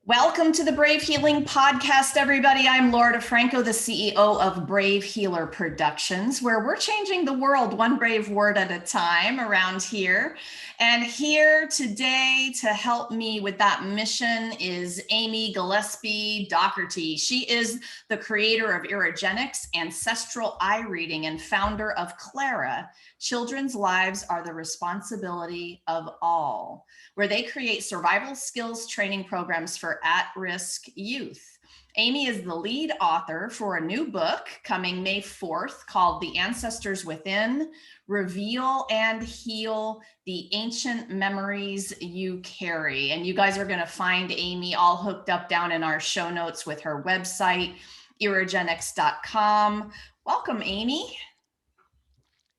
Welcome to the Brave Healing Podcast, everybody. I'm Laura DeFranco, the CEO of Brave Healer Productions, where we're changing the world one brave word at a time around here. And here today to help me with that mission is Amy Gillespie Dougherty. She is the creator of Irigenics, Ancestral eye reading, and founder of Clara. Children's lives are the responsibility of all, where they create survival skills training programs for at-risk youth. Amy is the lead author for a new book coming May 4th called The Ancestors Within, Reveal and Heal the Ancient Memories You Carry. And you guys are going to find Amy all hooked up down in our show notes with her website, irigenics.com. Welcome, Amy.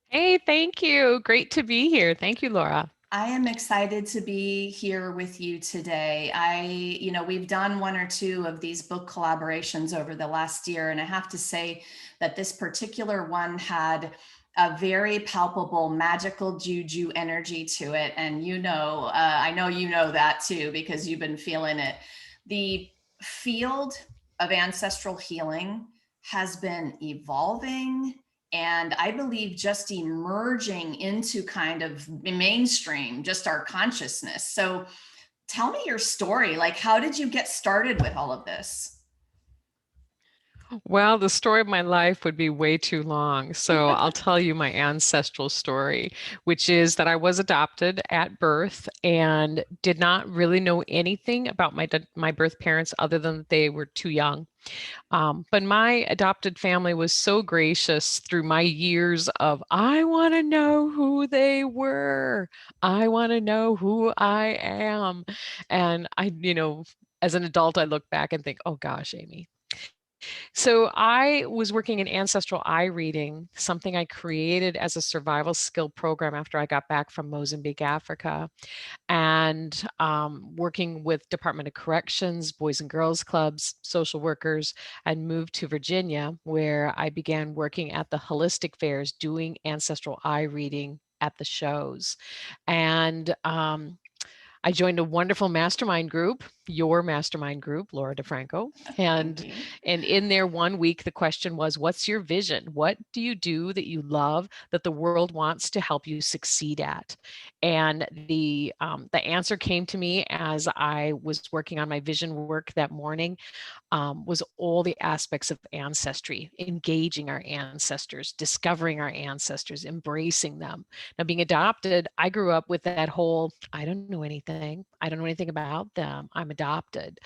Hey, thank you. Great to be here. Thank you, Laura. I am excited to be here with you today. We've done one or two of these book collaborations over the last year, and I have to say that this particular one had a very palpable magical juju energy to it. And I know you know that too, because you've been feeling it. The field of ancestral healing has been evolving and I believe just emerging into kind of mainstream, just our consciousness. So tell me your story. Like, how did you get started with all of this? Well, the story of my life would be way too long. So I'll tell you my ancestral story, which is that I was adopted at birth and did not really know anything about my birth parents other than that they were too young. But my adopted family was so gracious through my years of, I want to know who they were. I want to know who I am. And as an adult, I look back and think, oh gosh, Amy. So I was working in ancestral eye reading, something I created as a survival skill program after I got back from Mozambique, Africa, and working with Department of Corrections, Boys and Girls Clubs, social workers, and moved to Virginia, where I began working at the holistic fairs, doing ancestral eye reading at the shows. And I joined a wonderful mastermind group, your mastermind group, Laura DeFranco. And in there 1 week, the question was, what's your vision? What do you do that you love that the world wants to help you succeed at? And the answer came to me as I was working on my vision work that morning, was all the aspects of ancestry, engaging our ancestors, discovering our ancestors, embracing them. Now, being adopted, I grew up with that whole, I don't know anything. I don't know anything about them. I'm adopted.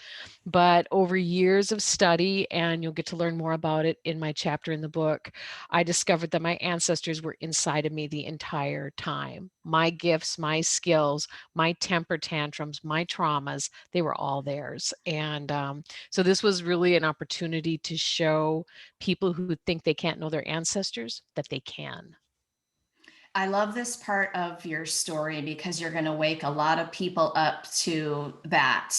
But over years of study, and you'll get to learn more about it in my chapter in the book, I discovered that my ancestors were inside of me the entire time. My gifts, my skills, my temper tantrums, my traumas, they were all theirs. And so this was really an opportunity to show people who think they can't know their ancestors that they can. I love this part of your story because you're going to wake a lot of people up to that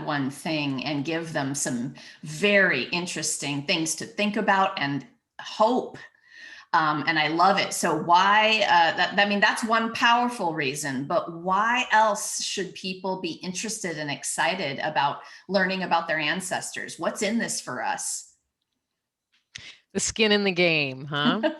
one thing and give them some very interesting things to think about and hope. And I love it. So why, that's one powerful reason, but why else should people be interested and excited about learning about their ancestors? What's in this for us? The skin in the game, huh?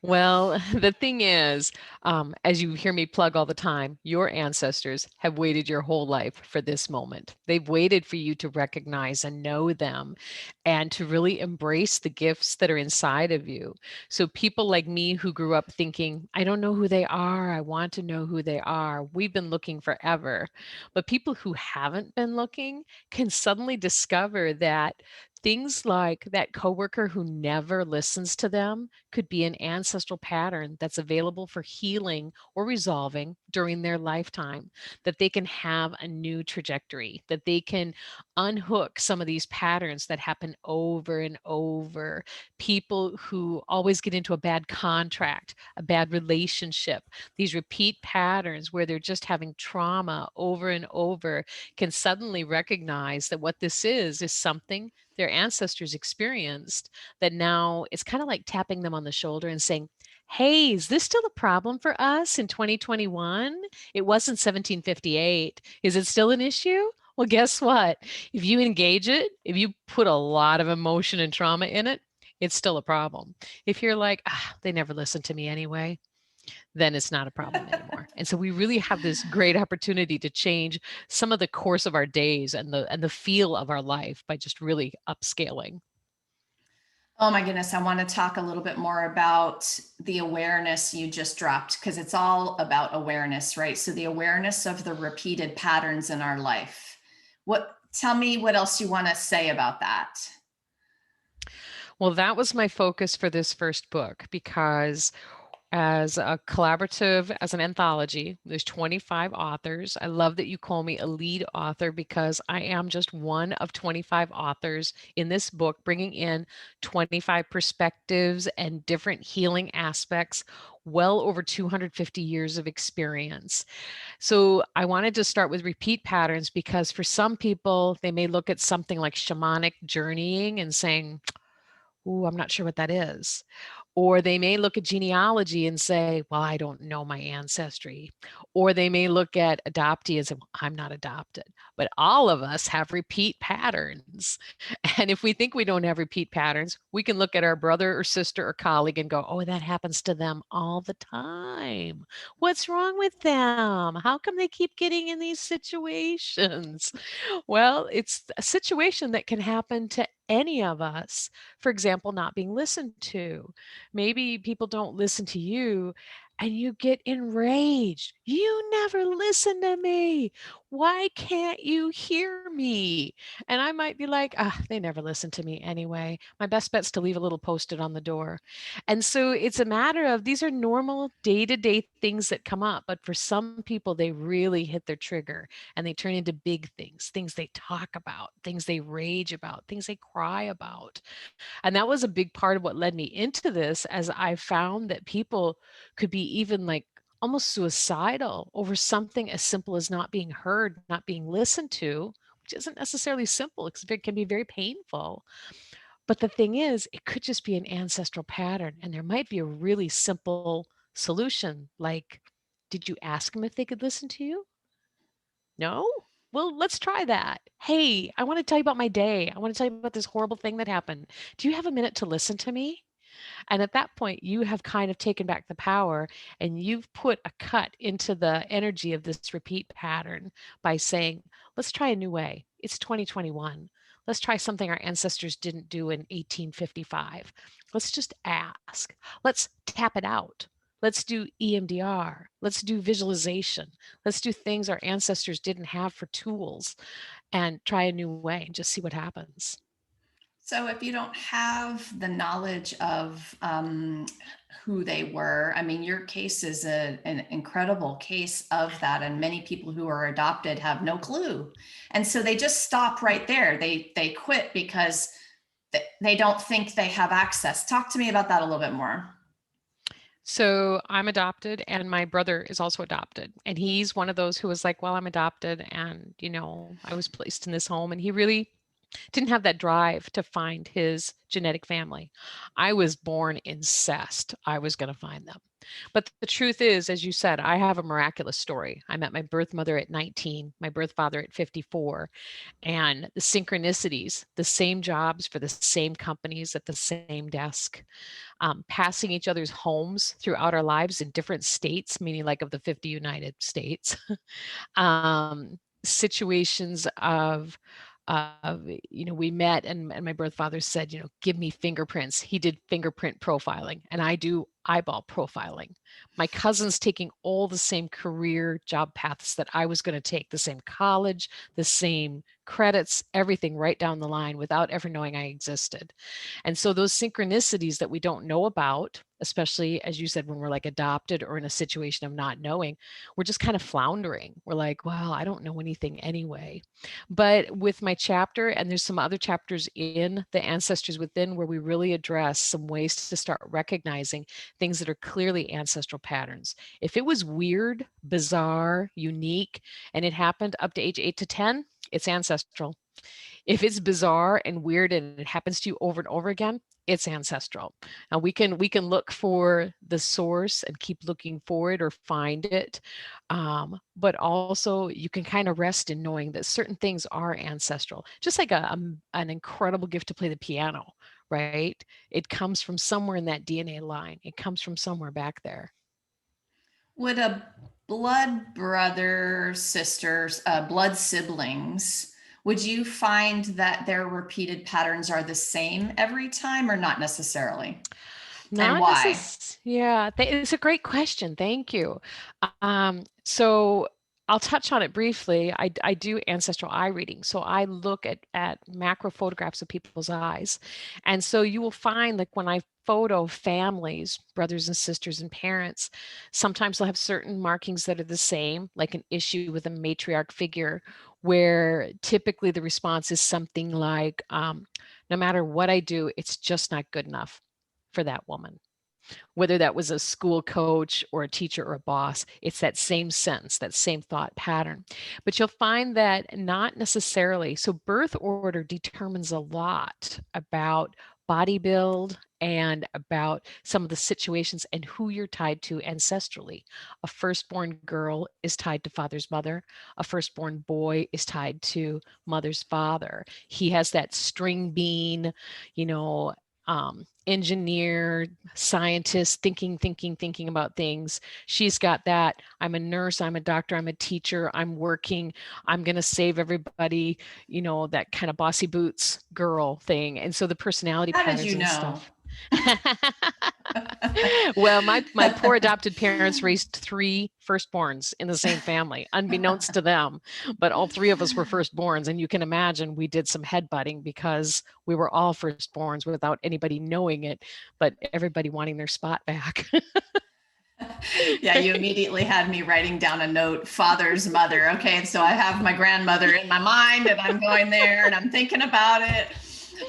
Well, the thing is, as you hear me plug all the time, your ancestors have waited your whole life for this moment. They've waited for you to recognize and know them and to really embrace the gifts that are inside of you. So people like me who grew up thinking, I don't know who they are, I want to know who they are, we've been looking forever. But people who haven't been looking can suddenly discover that things like that coworker who never listens to them could be an ancestral pattern that's available for healing or resolving during their lifetime, that they can have a new trajectory, that they can unhook some of these patterns that happen over and over. People who always get into a bad contract, a bad relationship, these repeat patterns where they're just having trauma over and over can suddenly recognize that what this is something their ancestors experienced, that now it's kind of like tapping them on the shoulder and saying, hey, is this still a problem for us in 2021? It was in 1758. Is it still an issue? Well, guess what? If you engage it, if you put a lot of emotion and trauma in it, it's still a problem. If you're like, they never listen to me anyway, then it's not a problem anymore. And so we really have this great opportunity to change some of the course of our days and the feel of our life by just really upscaling. Oh my goodness, I want to talk a little bit more about the awareness you just dropped, because it's all about awareness, right? So the awareness of the repeated patterns in our life. Tell me what else you want to say about that. Well, that was my focus for this first book because as a collaborative, as an anthology. There's 25 authors. I love that you call me a lead author because I am just one of 25 authors in this book, bringing in 25 perspectives and different healing aspects, well over 250 years of experience. So I wanted to start with repeat patterns because for some people, they may look at something like shamanic journeying and saying, "Ooh, I'm not sure what that is." Or they may look at genealogy and say, well, I don't know my ancestry. Or they may look at adoptee and say, well, I'm not adopted. But all of us have repeat patterns. And if we think we don't have repeat patterns, we can look at our brother or sister or colleague and go, oh, that happens to them all the time. What's wrong with them? How come they keep getting in these situations? Well, it's a situation that can happen to any of us. For example, not being listened to. Maybe people don't listen to you and you get enraged. You never listen to me. Why can't you hear me? And I might be like, they never listen to me anyway. My best bet's to leave a little post-it on the door. And so it's a matter of these are normal day-to-day things that come up. But for some people, they really hit their trigger and they turn into big things, things they talk about, things they rage about, things they cry about. And that was a big part of what led me into this, as I found that people could be even like almost suicidal over something as simple as not being heard, not being listened to, which isn't necessarily simple because it can be very painful. But the thing is, it could just be an ancestral pattern, and there might be a really simple solution like, did you ask them if they could listen to you? No? Well, let's try that. Hey, I want to tell you about my day. I want to tell you about this horrible thing that happened. Do you have a minute to listen to me? And at that point, you have kind of taken back the power and you've put a cut into the energy of this repeat pattern by saying, let's try a new way. It's 2021. Let's try something our ancestors didn't do in 1855. Let's just ask. Let's tap it out. Let's do EMDR. Let's do visualization. Let's do things our ancestors didn't have for tools and try a new way and just see what happens. So, if you don't have the knowledge of who they were, I mean, your case is an incredible case of that, and many people who are adopted have no clue, and so they just stop right there. They quit because they don't think they have access. Talk to me about that a little bit more. So I'm adopted and my brother is also adopted. And he's one of those who was like, well, I'm adopted and, I was placed in this home. And he really didn't have that drive to find his genetic family. I was born incest. I was going to find them. But the truth is, as you said, I have a miraculous story. I met my birth mother at 19, my birth father at 54, and the synchronicities, the same jobs for the same companies at the same desk, passing each other's homes throughout our lives in different states, meaning like of the 50 United States, situations of we met and my birth father said, give me fingerprints. He did fingerprint profiling and I do eyeball profiling. My cousin's taking all the same career job paths that I was going to take, the same college, the same credits, everything right down the line without ever knowing I existed. And so those synchronicities that we don't know about, especially as you said, when we're like adopted or in a situation of not knowing, we're just kind of floundering. We're like, well, I don't know anything anyway. But with my chapter, and there's some other chapters in the Ancestors Within where we really address some ways to start recognizing things that are clearly ancestral patterns. If it was weird, bizarre, unique, and it happened up to age 8 to 10, it's ancestral. If it's bizarre and weird and it happens to you over and over again, it's ancestral. And we can look for the source and keep looking for it or find it. But also you can kind of rest in knowing that certain things are ancestral, just like an incredible gift to play the piano, right? It comes from somewhere in that DNA line. It comes from somewhere back there. Would a blood brother, sisters, blood siblings, would you find that their repeated patterns are the same every time or not necessarily? And Not why? necess Yeah, it's a great question. Thank you. So I'll touch on it briefly. I do ancestral eye reading. So I look at macro photographs of people's eyes. And so you will find, like, when I photo families, brothers and sisters and parents, sometimes they'll have certain markings that are the same, like an issue with a matriarch figure, where typically the response is something like, no matter what I do, it's just not good enough for that woman. Whether that was a school coach or a teacher or a boss, it's that same sense, that same thought pattern. But you'll find that not necessarily. So birth order determines a lot about body build and about some of the situations and who you're tied to ancestrally. A firstborn girl is tied to father's mother. A firstborn boy is tied to mother's father. He has that string bean, you know, engineer, scientist, thinking about things. She's got that. I'm a nurse, I'm a doctor, I'm a teacher, I'm working, I'm going to save everybody, that kind of bossy boots girl thing. And so the personality How did patterns you and know? stuff. Well, my poor adopted parents raised three firstborns in the same family, unbeknownst to them. But all three of us were firstborns, and you can imagine we did some headbutting because we were all firstborns without anybody knowing it, but everybody wanting their spot back. Yeah, you immediately had me writing down a note, father's mother. Okay, so I have my grandmother in my mind and I'm going there and I'm thinking about it.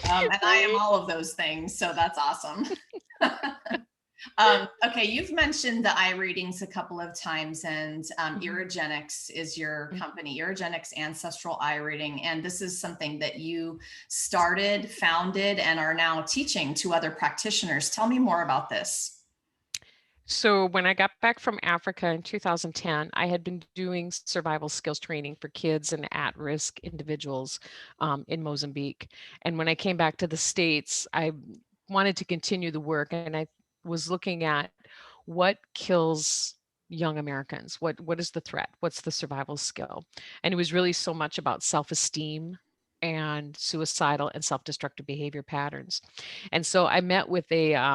And I am Right. all of those things. So that's awesome. Okay, you've mentioned the eye readings a couple of times, and Mhm. Irigenics is your company, Irigenics Ancestral Eye Reading. And this is something that you started, founded, and are now teaching to other practitioners. Tell me more about this. So when I got back from Africa in 2010, I had been doing survival skills training for kids and at-risk individuals in Mozambique. And when I came back to the States, I wanted to continue the work, and I was looking at what kills young Americans. What is the threat? What's the survival skill? And it was really so much about self-esteem and suicidal and self-destructive behavior patterns. And so I met with a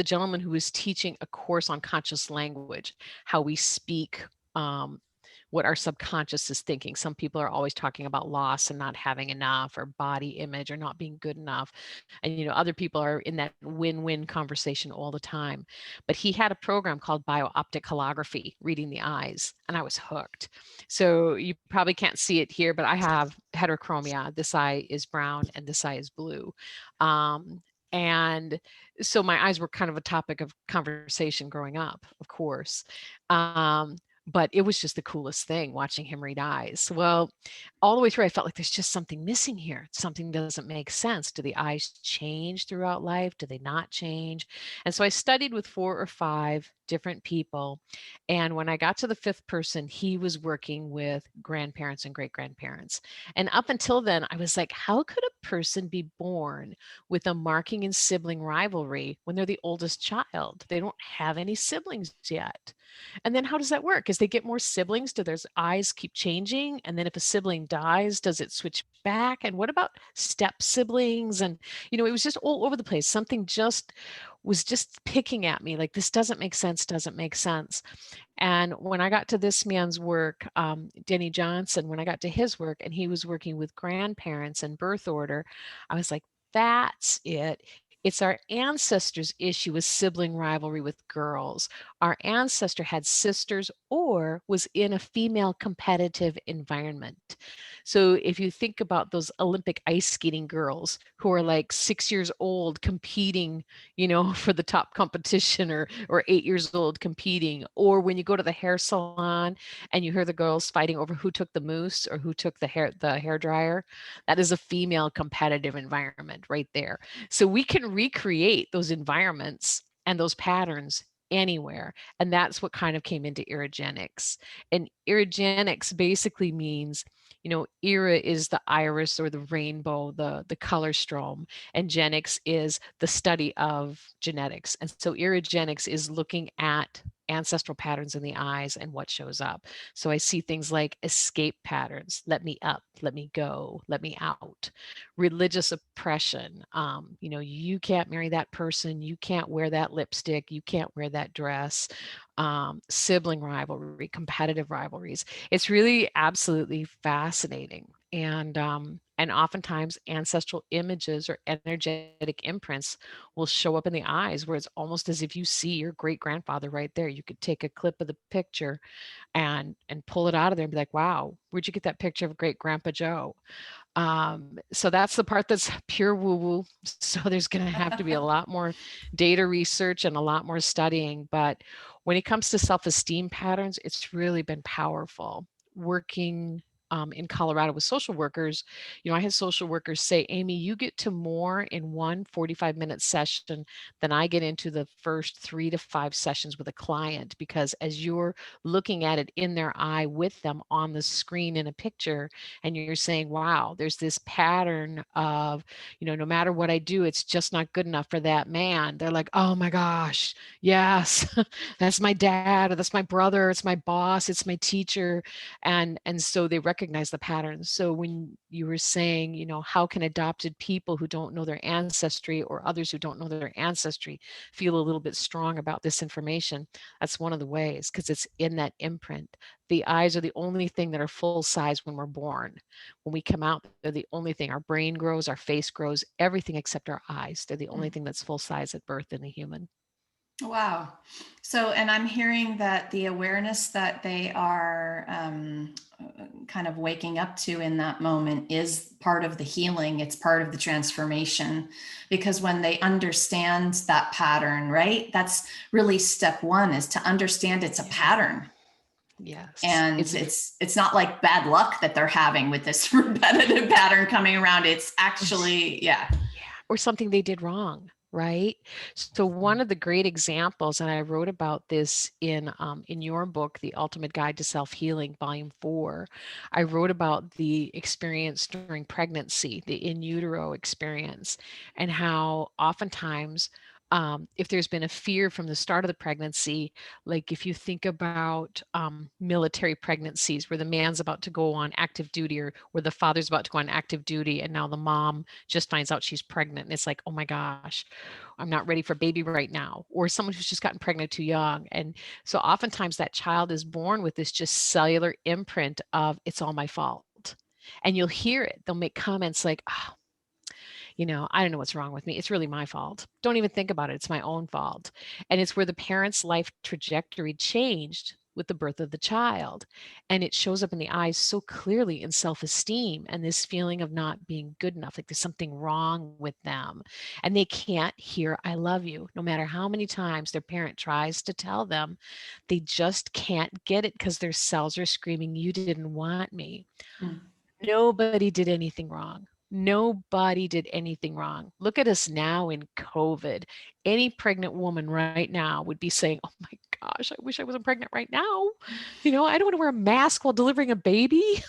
gentleman who was teaching a course on conscious language, how we speak, um, what our subconscious is thinking. Some people are always talking about loss and not having enough, or body image, or not being good enough. And, other people are in that win-win conversation all the time. But he had a program called bio-optic holography, reading the eyes, and I was hooked. So you probably can't see it here, but I have heterochromia. This eye is brown and this eye is blue. And so my eyes were kind of a topic of conversation growing up, of course. Um, but it was just the coolest thing watching him read eyes. Well, all the way through, I felt like there's just something missing here. Something doesn't make sense. Do the eyes change throughout life? Do they not change? And so I studied with 4 or 5 different people. And when I got to the fifth person, he was working with grandparents and great grandparents. And up until then, I was like, how could a person be born with a marking in sibling rivalry when they're the oldest child? They don't have any siblings yet. And then how does that work? As they get more siblings, do their eyes keep changing? And then if a sibling dies, does it switch back? And what about step siblings? And, it was just all over the place. Something just was just picking at me like, this doesn't make sense, doesn't make sense. And when I got to this man's work, Denny Johnson, when I got to his work and he was working with grandparents and birth order, I was like, that's it. It's our ancestors' issue with sibling rivalry with girls. Our ancestor had sisters or was in a female competitive environment. So if you think about those Olympic ice skating girls who are like 6 years old competing, for the top competition, or 8 years old competing, or when you go to the hair salon and you hear the girls fighting over who took the mousse or who took the hair dryer, that is a female competitive environment right there. So we can recreate those environments and those patterns anywhere. And that's what kind of came into Irigenics. And Irigenics basically means, Ira is the iris or the rainbow, the color strom, and genics is the study of genetics. And so Irigenics is looking at ancestral patterns in the eyes and what shows up. So I see things like escape patterns, let me up, let me go, let me out, religious oppression. You can't marry that person, you can't wear that lipstick, you can't wear that dress, sibling rivalry, competitive rivalries. It's really absolutely fascinating. And oftentimes ancestral images or energetic imprints will show up in the eyes, where it's almost as if you see your great grandfather right there. You could take a clip of the picture and pull it out of there and be like, wow, where'd you get that picture of great grandpa Joe? So that's the part that's pure woo woo. So there's going to have to be a lot more data research and a lot more studying. But when it comes to self-esteem patterns, it's really been powerful. Working in Colorado with social workers, I had social workers say, Amy, you get to more in one 45-minute session than I get into the first 3 to 5 sessions with a client, because as you're looking at it in their eye with them on the screen in a picture, and you're saying, wow, there's this pattern of, no matter what I do, it's just not good enough for that man. They're like, oh my gosh, yes, that's my dad, or that's my brother, it's my boss, it's my teacher. And so they recognize the patterns. So when you were saying, how can adopted people who don't know their ancestry, or others who don't know their ancestry, feel a little bit strong about this information? That's one of the ways, because it's in that imprint. The eyes are the only thing that are full size when we're born. When we come out, they're the only thing. Our brain grows, our face grows, everything except our eyes. They're the only thing that's full size at birth in a human. Wow. So, and I'm hearing that the awareness that they are kind of waking up to in that moment is part of the healing. It's part of the transformation, because when they understand that pattern, right? That's really step one, is to understand it's a pattern. Yes. And it's not like bad luck that they're having with this repetitive pattern coming around. It's actually, yeah. Or something they did wrong, right? So one of the great examples, and I wrote about this in your book, The Ultimate Guide to Self-Healing, Volume 4. I wrote about the experience during pregnancy, the in utero experience, and how oftentimes, if there's been a fear from the start of the pregnancy, like if you think about military pregnancies where the man's about to go on active duty, or where the father's about to go on active duty, and now the mom just finds out she's pregnant, and it's like, oh my gosh, I'm not ready for baby right now. Or someone who's just gotten pregnant too young. And so oftentimes that child is born with this just cellular imprint of, it's all my fault. And you'll hear it. They'll make comments like, oh, I don't know what's wrong with me. It's really my fault. Don't even think about it. It's my own fault. And it's where the parent's life trajectory changed with the birth of the child. And it shows up in the eyes so clearly in self-esteem and this feeling of not being good enough, like there's something wrong with them. And they can't hear, I love you, no matter how many times their parent tries to tell them. They just can't get it because their cells are screaming, you didn't want me. Mm. Nobody did anything wrong. Nobody did anything wrong. Look at us now in COVID. Any pregnant woman right now would be saying, oh my gosh, I wish I wasn't pregnant right now. I don't want to wear a mask while delivering a baby.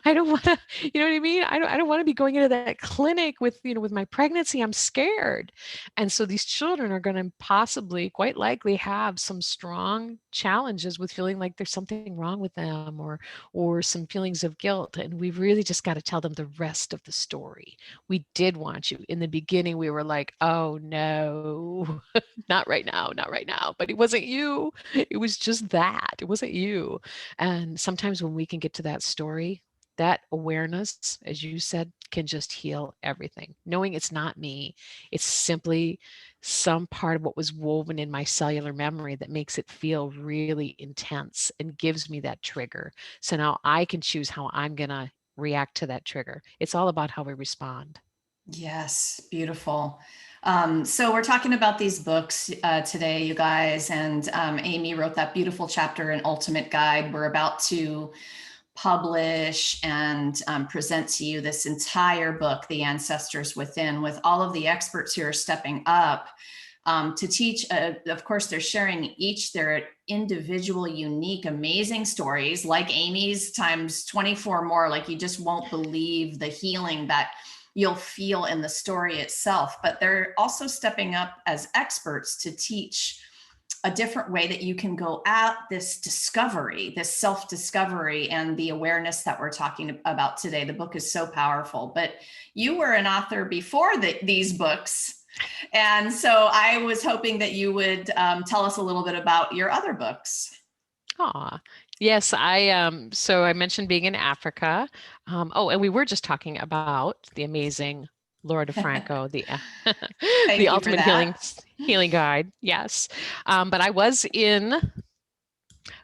I don't want to, you know what I mean? I don't want to be going into that clinic with, with my pregnancy. I'm scared. And so these children are going to possibly, quite likely, have some strong challenges with feeling like there's something wrong with them, or some feelings of guilt. And we've really just got to tell them the rest of the story. We did want you. In the beginning, we were like, oh no, not right now, not right now. But it wasn't you. It was just that. It wasn't you. And sometimes when we can get to that story, that awareness, as you said, can just heal everything. Knowing it's not me, it's simply some part of what was woven in my cellular memory that makes it feel really intense and gives me that trigger. So now I can choose how I'm going to react to that trigger. It's all about how we respond. Yes, beautiful. So we're talking about these books today, you guys, and Amy wrote that beautiful chapter in Ultimate Guide. We're about to publish and present to you this entire book, The Ancestors Within, with all of the experts who are stepping up to teach. Of course, they're sharing each their individual, unique, amazing stories, like Amy's times 24 more. Like, you just won't believe the healing that you'll feel in the story itself. But they're also stepping up as experts to teach a different way that you can go at this discovery, this self-discovery, and the awareness that we're talking about today. The book is so powerful. But you were an author before these books. And so I was hoping that you would tell us a little bit about your other books. Yes, so I mentioned being in Africa. And we were just talking about the amazing Laura DeFranco, the Thank you for Ultimate that. Healing Guide. Yes. But I was in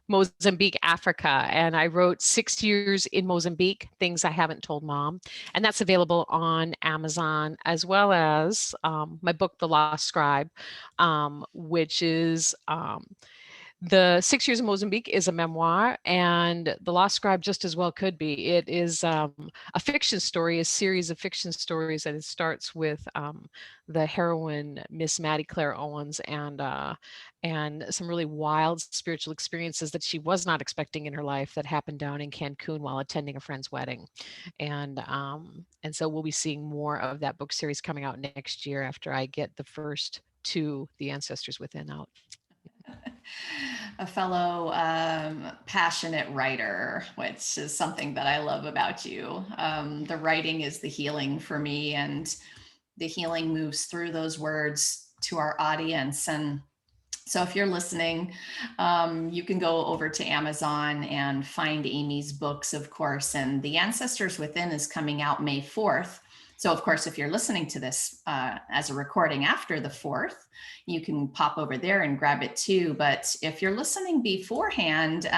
Mozambique, Africa, and I wrote 6 years in Mozambique, Things I Haven't Told Mom. And that's available on Amazon, as well as my book, The Lost Scribe, which is the 6 Years in Mozambique is a memoir, and The Lost Scribe just as well could be. It is a fiction story, a series of fiction stories, and it starts with the heroine, Miss Maddie Claire Owens, and some really wild spiritual experiences that she was not expecting in her life that happened down in Cancun while attending a friend's wedding. And so we'll be seeing more of that book series coming out next year after I get the first two, The Ancestors Within, out. A fellow passionate writer, which is something that I love about you. The writing is the healing for me, and the healing moves through those words to our audience. And so if you're listening, you can go over to Amazon and find Amy's books, of course. And The Ancestors Within is coming out May 4th. So, of course, if you're listening to this as a recording after the 4th, you can pop over there and grab it too. But if you're listening beforehand,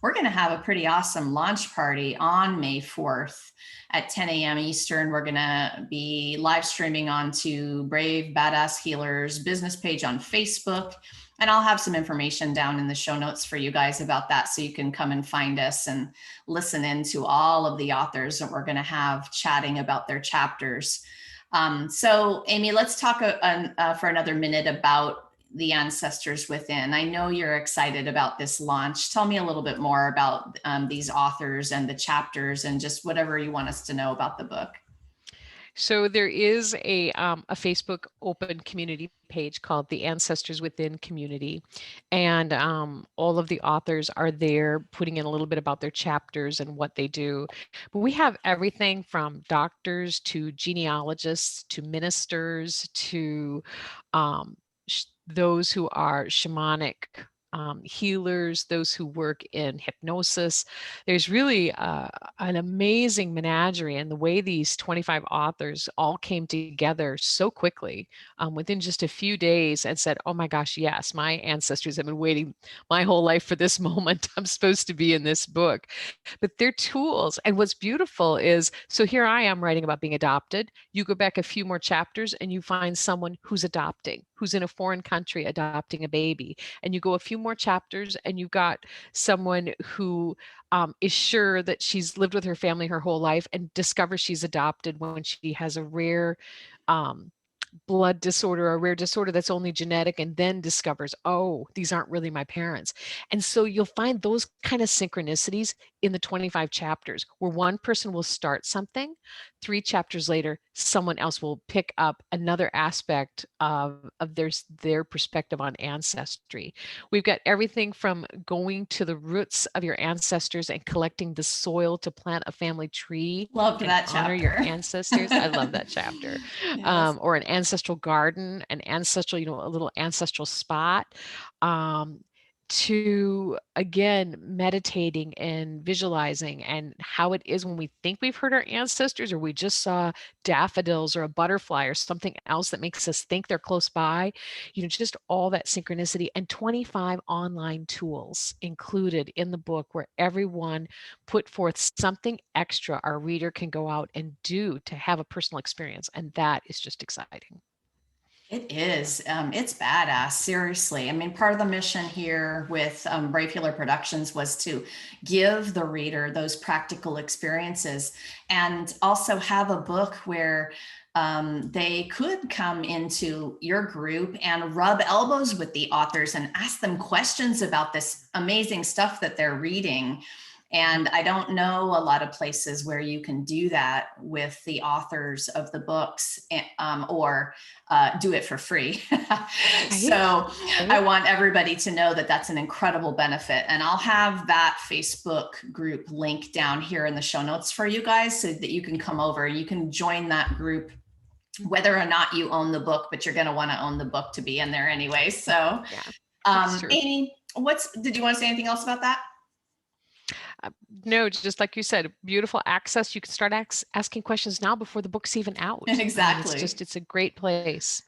we're going to have a pretty awesome launch party on May 4th at 10 a.m. Eastern. We're going to be live streaming onto Brave Badass Healers business page on Facebook. And I'll have some information down in the show notes for you guys about that, so you can come and find us and listen in to all of the authors that we're going to have chatting about their chapters. So Amy, let's talk for another minute about The Ancestors Within. I know you're excited about this launch. Tell me a little bit more about these authors and the chapters, and just whatever you want us to know about the book. So there is a Facebook open community page called the Ancestors Within Community, and all of the authors are there putting in a little bit about their chapters and what they do. But we have everything from doctors to genealogists to ministers to those who are shamanic healers, those who work in hypnosis. There's really an amazing menagerie, and the way these 25 authors all came together so quickly within just a few days and said, oh my gosh, yes, my ancestors have been waiting my whole life for this moment. I'm supposed to be in this book. But they're tools. And what's beautiful is, so here I am writing about being adopted. You go back a few more chapters and you find someone who's adopting, who's in a foreign country adopting a baby. And you go a few more chapters and you've got someone who is sure that she's lived with her family her whole life and discovers she's adopted when she has a rare blood disorder, a rare disorder that's only genetic, and then discovers, oh, these aren't really my parents. And so you'll find those kind of synchronicities in the 25 chapters, where one person will start something, 3 chapters later, someone else will pick up another aspect of their perspective on ancestry. We've got everything from going to the roots of your ancestors and collecting the soil to plant a family tree. Loved and that honor chapter. your ancestors. I love that chapter. Yes. Or an ancestral garden, an ancestral, a little ancestral spot. to, again, meditating and visualizing and how it is when we think we've heard our ancestors, or we just saw daffodils or a butterfly or something else that makes us think they're close by, just all that synchronicity, and 25 online tools included in the book where everyone put forth something extra our reader can go out and do to have a personal experience. And that is just exciting. It is. It's badass, seriously. I mean, part of the mission here with Brave Healer Productions was to give the reader those practical experiences and also have a book where they could come into your group and rub elbows with the authors and ask them questions about this amazing stuff that they're reading. And I don't know a lot of places where you can do that with the authors of the books, or do it for free. So I want everybody to know that that's an incredible benefit. And I'll have that Facebook group link down here in the show notes for you guys so that you can come over. You can join that group whether or not you own the book, but you're going to want to own the book to be in there anyway. So, Amy, did you want to say anything else about that? No, just like you said, beautiful access. You can start asking questions now before the book's even out. Exactly. It's a great place.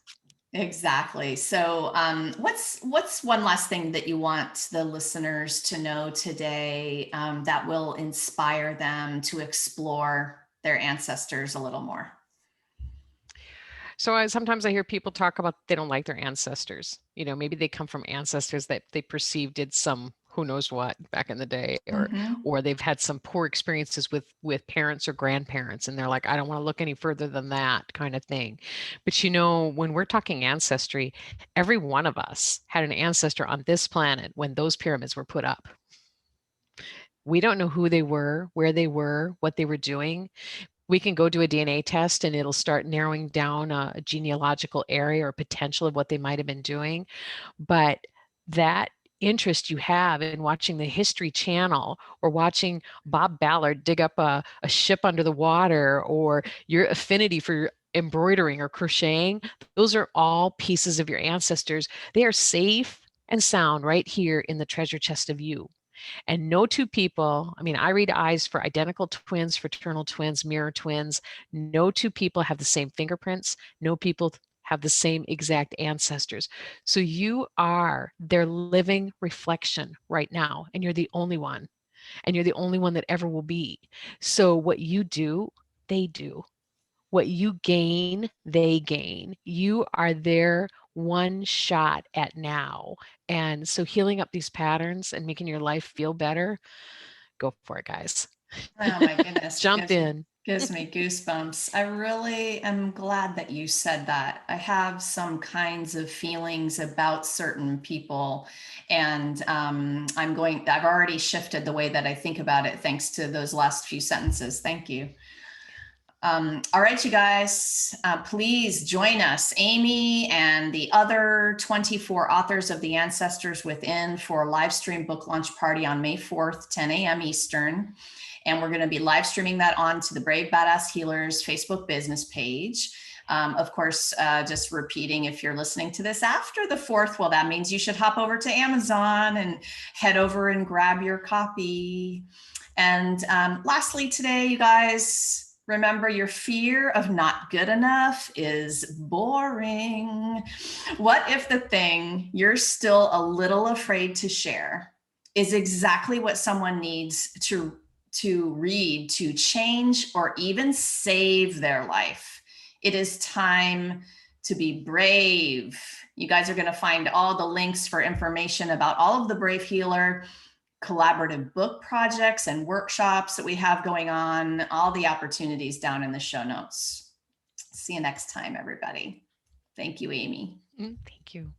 Exactly. So what's one last thing that you want the listeners to know today that will inspire them to explore their ancestors a little more? So sometimes I hear people talk about they don't like their ancestors. Maybe they come from ancestors that they perceive did some who knows what back in the day, or they've had some poor experiences with parents or grandparents, and they're like, I don't want to look any further than that kind of thing. But when we're talking ancestry, every one of us had an ancestor on this planet when those pyramids were put up. We don't know who they were, where they were, what they were doing. We can go do a DNA test and it'll start narrowing down a genealogical area or potential of what they might have been doing. But that interest you have in watching the History Channel or watching Bob Ballard dig up a ship under the water, or your affinity for embroidering or crocheting, those are all pieces of your ancestors. They are safe and sound right here in the treasure chest of you. And no two people, I read eyes for identical twins, fraternal twins, mirror twins. No two people have the same fingerprints. No people have the same exact ancestors. So you are their living reflection right now, and you're the only one. And you're the only one that ever will be. So what you do, they do. What you gain, they gain. You are their one shot at now. And so healing up these patterns and making your life feel better, go for it, guys. Oh my goodness. Jump in. Gives me goosebumps. I really am glad that you said that. I have some kinds of feelings about certain people, and I've already shifted the way that I think about it thanks to those last few sentences. Thank you. All right, you guys, please join us, Amy and the other 24 authors of The Ancestors Within, for a live stream book launch party on May 4th, 10 a.m. Eastern. And we're going to be live streaming that onto the Brave Badass Healers Facebook business page. Of course, just repeating, if you're listening to this after the 4th, well, that means you should hop over to Amazon and head over and grab your copy. And lastly today, you guys, remember, your fear of not good enough is boring. What if the thing you're still a little afraid to share is exactly what someone needs to read to change or even save their life? It is time to be brave. You guys are going to find all the links for information about all of the Brave Healer collaborative book projects and workshops that we have going on, all the opportunities down in the show notes. See you next time, everybody. Thank you, Amy. Thank you.